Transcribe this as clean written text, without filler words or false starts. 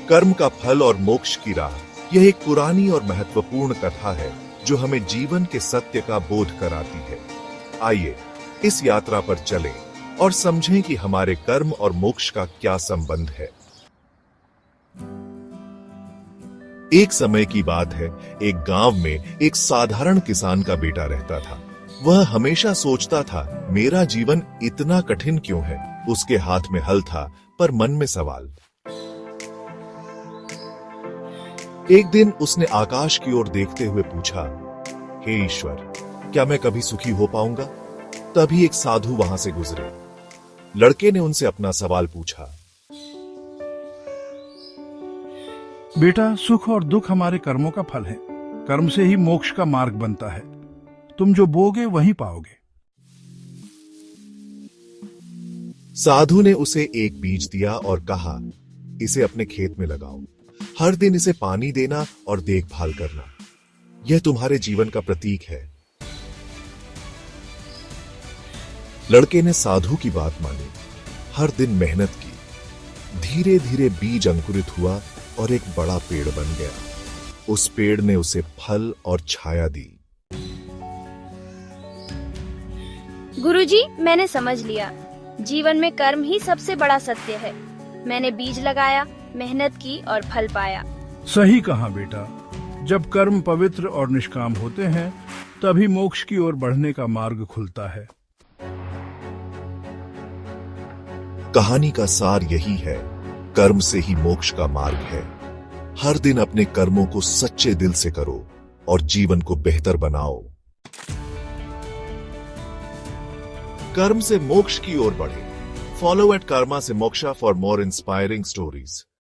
कर्म का फल और मोक्ष की राह, यह एक पुरानी और महत्वपूर्ण कथा है जो हमें जीवन के सत्य का बोध कराती है। आइए इस यात्रा पर चलें और समझें कि हमारे कर्म और मोक्ष का क्या संबंध है। एक समय की बात है, एक गांव में एक साधारण किसान का बेटा रहता था। वह हमेशा सोचता था, मेरा जीवन इतना कठिन क्यों है। उसके हाथ में हल था, पर मन में सवाल। एक दिन उसने आकाश की ओर देखते हुए पूछा, हे ईश्वर, क्या मैं कभी सुखी हो पाऊंगा? तभी एक साधु वहां से गुजरे। लड़के ने उनसे अपना सवाल पूछा। बेटा, सुख और दुख हमारे कर्मों का फल है। कर्म से ही मोक्ष का मार्ग बनता है। तुम जो बोगे वही पाओगे। साधु ने उसे एक बीज दिया और कहा, इसे अपने खेत में लगाओ। हर दिन इसे पानी देना और देखभाल करना। यह तुम्हारे जीवन का प्रतीक है। लड़के ने साधु की बात मानी। हर दिन मेहनत की। धीरे धीरे बीज अंकुरित हुआ और एक बड़ा पेड़ बन गया। उस पेड़ ने उसे फल और छाया दी। गुरुजी, मैंने समझ लिया। जीवन में कर्म ही सबसे बड़ा सत्य है। मैंने बीज लगाया, मेहनत की और फल पाया। सही कहा बेटा। जब कर्म पवित्र और निष्काम होते हैं, तभी मोक्ष की ओर बढ़ने का मार्ग खुलता है। कहानी का सार यही है, कर्म से ही मोक्ष का मार्ग है। हर दिन अपने कर्मों को सच्चे दिल से करो और जीवन को बेहतर बनाओ। कर्म से मोक्ष की ओर बढ़े। फॉलो @karma से moksha for more inspiring stories।